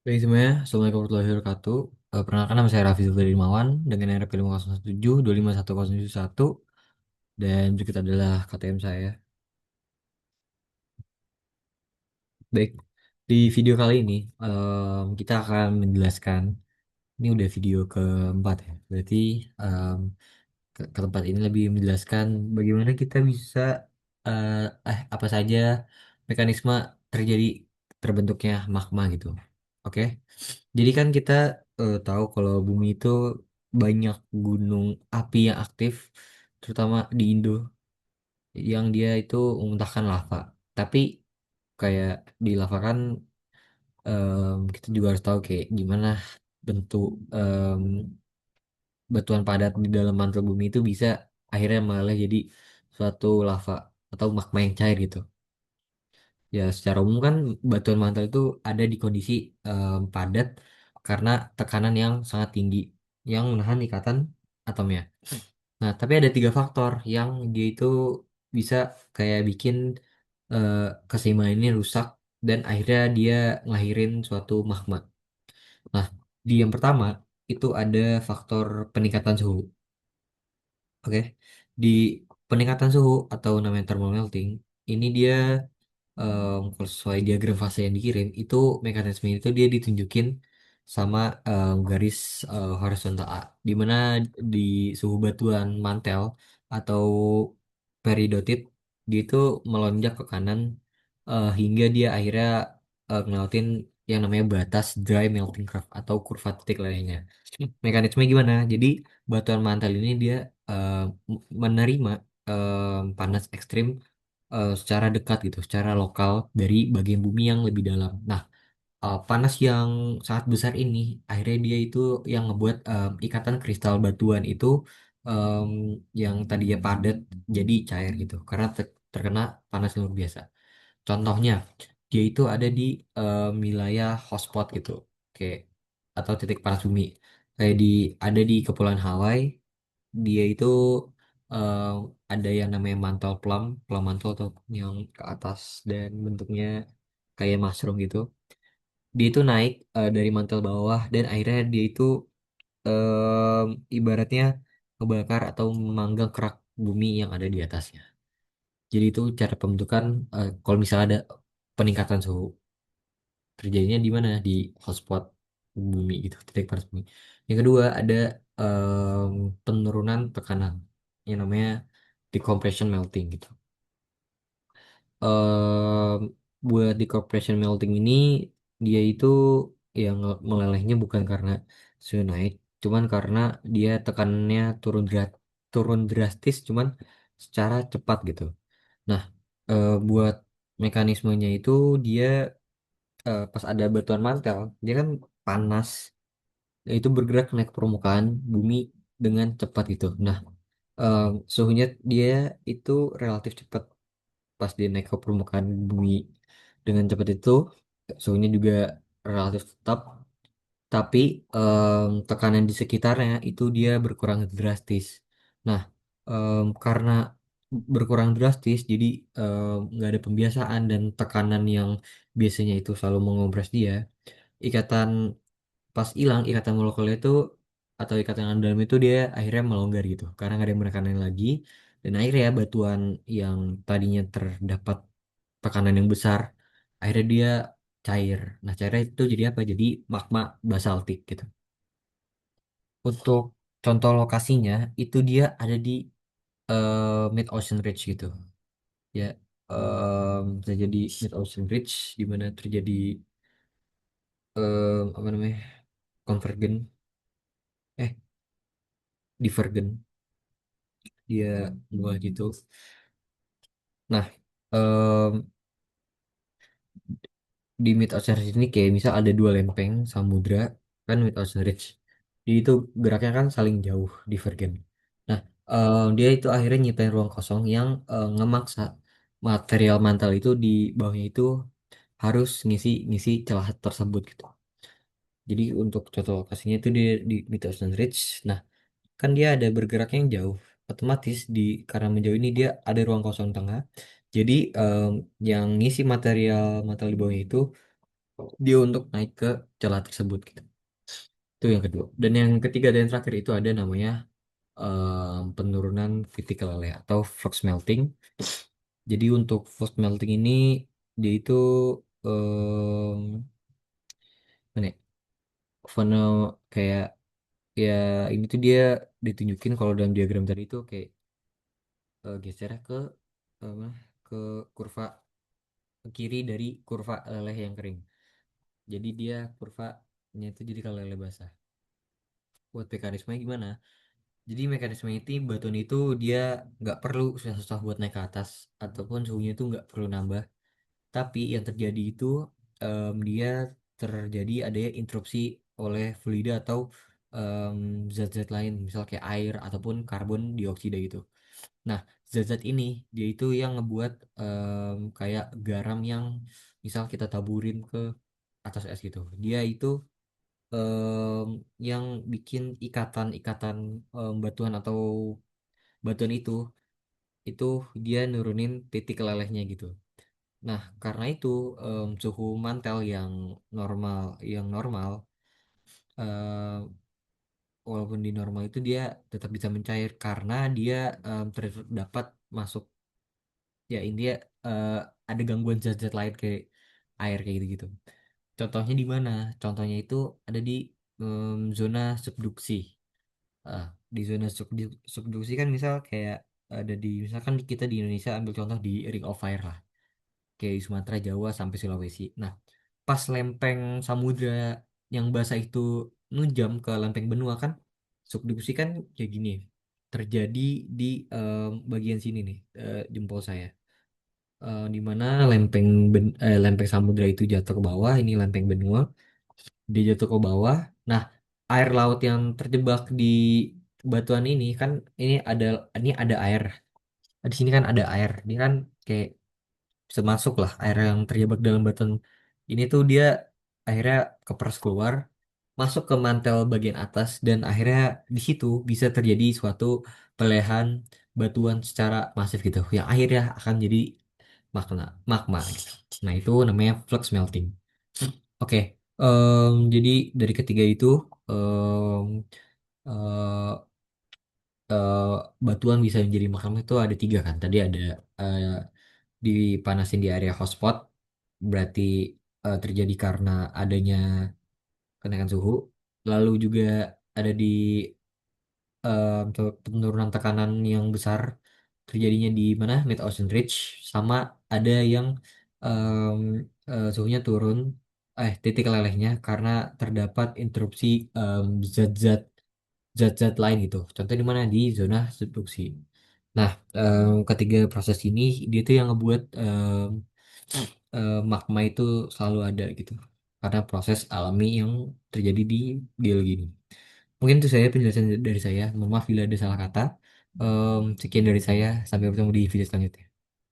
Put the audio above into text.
Baik semuanya, Assalamualaikum warahmatullahi wabarakatuh. Perkenalkan nama saya Raffi Zulfir Ilmawan dengan RP 5017 251 dan berikut adalah KTM saya. Baik, di video kali ini kita akan menjelaskan, ini udah video keempat ya, berarti em, ke tempat ini lebih menjelaskan bagaimana kita bisa eh, apa saja mekanisme terjadi terbentuknya magma gitu. Oke. Jadi kan kita tahu kalau bumi itu banyak gunung api yang aktif, terutama di Indo, yang dia itu memuntahkan lava. Tapi kayak di lava kan kita juga harus tahu kayak gimana bentuk batuan padat di dalam mantel bumi itu bisa akhirnya malah jadi suatu lava atau magma yang cair gitu. Ya, secara umum kan batuan mantel itu ada di kondisi padat karena tekanan yang sangat tinggi yang menahan ikatan atomnya. Nah, tapi ada tiga faktor yang dia itu bisa kayak bikin eh, keseimbangan ini rusak dan akhirnya dia ngelahirin suatu magma. Nah, di yang pertama itu ada faktor peningkatan suhu. Oke, di peningkatan suhu atau namanya thermal melting, ini dia kalau sesuai diagram fase yang dikirim itu mekanisme itu dia ditunjukin sama garis horizontal A, di mana di suhu batuan mantel atau peridotit dia itu melonjak ke kanan hingga dia akhirnya ngelewatin yang namanya batas dry melting curve atau kurva titik lainnya. Mekanisme gimana? Jadi batuan mantel ini dia menerima panas ekstrim secara dekat gitu, secara lokal dari bagian bumi yang lebih dalam. Nah, panas yang sangat besar ini akhirnya dia itu yang ngebuat ikatan kristal batuan itu em, yang tadinya padat jadi cair gitu, karena terkena panas yang luar biasa. Contohnya, dia itu ada di wilayah hotspot gitu, kayak atau titik panas bumi, kayak ada di Kepulauan Hawaii. Dia itu eh, ada yang namanya mantle plum, plum mantle atau yang ke atas dan bentuknya kayak mushroom gitu. Dia itu naik dari mantel bawah dan akhirnya dia itu ibaratnya ngebakar atau memanggang kerak bumi yang ada di atasnya. Jadi itu cara pembentukan kalau misalnya ada peningkatan suhu terjadinya di mana di hotspot bumi gitu, titik panas bumi. Yang kedua ada penurunan tekanan yang namanya decompression melting gitu. em, Buat decompression melting ini dia itu yang melelehnya bukan karena suhu naik, cuman karena dia tekanannya turun drastis, cuman secara cepat gitu. Nah, buat mekanismenya itu dia pas ada batuan mantel, dia kan panas, itu bergerak naik ke permukaan bumi dengan cepat gitu. Nah, suhunya dia itu relatif cepat pas dia naik ke permukaan bumi dengan cepat itu, suhunya juga relatif tetap, tapi tekanan di sekitarnya itu dia berkurang drastis. Nah, karena berkurang drastis, jadi nggak ada pembiasaan dan tekanan yang biasanya itu selalu mengompres dia, ikatan pas hilang ikatan molekulnya itu atau ikatan yang dalam itu dia akhirnya melonggar gitu karena nggak ada yang menekannya lagi, dan akhirnya batuan yang tadinya terdapat tekanan yang besar akhirnya dia cair. Nah, cairnya itu jadi apa? Jadi magma basaltik gitu. Untuk contoh lokasinya itu dia ada di Mid Ocean Ridge gitu ya. Bisa jadi Mid Ocean Ridge di mana terjadi apa namanya, konvergen, eh divergen, dia dua gitu. Nah, em, di Mid Ocean Ridge ini kayak misal ada dua lempeng samudra kan, Mid Ocean Ridge. Di itu geraknya kan saling jauh, divergen. Nah, dia itu akhirnya nyiptain ruang kosong yang ngemaksa material mantel itu di bawahnya itu harus ngisi ngisi celah tersebut gitu. Jadi untuk contoh lokasinya itu di Mid Ocean Ridge. Nah, kan dia ada bergerak yang jauh, otomatis di karena menjauh ini dia ada ruang kosong tengah, jadi yang ngisi material material di bawahnya itu dia untuk naik ke celah tersebut gitu. Itu yang kedua. Dan yang ketiga dan yang terakhir itu ada namanya penurunan titik keleleh atau flux melting. Jadi untuk flux melting ini dia itu em, mana ya, funnel kayak ya ini tuh dia ditunjukin kalau dalam diagram tadi itu kayak geser mana, ke kurva ke kiri dari kurva leleh yang kering. Jadi dia kurvanya itu jadi kalau leleh basah. Buat mekanismenya gimana? Jadi mekanisme itu batuan itu dia nggak perlu susah-susah buat naik ke atas ataupun suhunya itu nggak perlu nambah. Tapi yang terjadi itu dia terjadi adanya interupsi oleh fluida atau em, zat-zat lain, misal kayak air ataupun karbon dioksida gitu. Nah, zat-zat ini dia itu yang ngebuat kayak garam yang misal kita taburin ke atas es gitu. Dia itu yang bikin ikatan-ikatan batuan atau batuan itu dia nurunin titik kelelehnya gitu. Nah, karena itu suhu mantel yang normal em, walaupun di normal itu dia tetap bisa mencair karena dia terdapat masuk ya intinya eh, ada gangguan zat-zat lain kayak air kayak gitu-gitu. Contohnya di mana? Contohnya itu ada di zona subduksi. Ah, di zona subduksi kan misal kayak ada di misalkan kita di Indonesia ambil contoh di Ring of Fire lah, kayak di Sumatera, Jawa sampai Sulawesi. Nah, pas lempeng samudra yang basah itu nunjam ke lempeng benua kan, subduksi kan kayak gini terjadi di bagian sini nih, jempol saya. Di mana lempeng samudra itu jatuh ke bawah, ini lempeng benua, dia jatuh ke bawah. Nah, air laut yang terjebak di batuan ini kan ini ada air. Di sini kan ada air. Dia kan kayak bisa masuk lah air yang terjebak dalam batuan ini tuh dia akhirnya keperas keluar masuk ke mantel bagian atas dan akhirnya di situ bisa terjadi suatu pelehan batuan secara masif gitu yang akhirnya akan jadi magma gitu. Nah itu namanya flux melting. Oke, jadi dari ketiga itu em, eh, eh, batuan bisa menjadi magma itu ada tiga kan. Tadi ada eh, dipanasin di area hotspot, berarti terjadi karena adanya kenaikan suhu. Lalu juga ada di penurunan tekanan yang besar terjadinya di mana Mid Ocean Ridge, sama ada yang em, suhunya turun, titik lelehnya karena terdapat interupsi em, zat-zat zat-zat lain gitu. Contoh di mana di zona subduksi. Nah, ketiga proses ini dia tuh yang ngebuat magma itu selalu ada gitu. Karena proses alami yang terjadi di geologi ini. Mungkin itu saya penjelasan dari saya. Mohon maaf bila ada salah kata. Sekian dari saya. Sampai bertemu di video selanjutnya.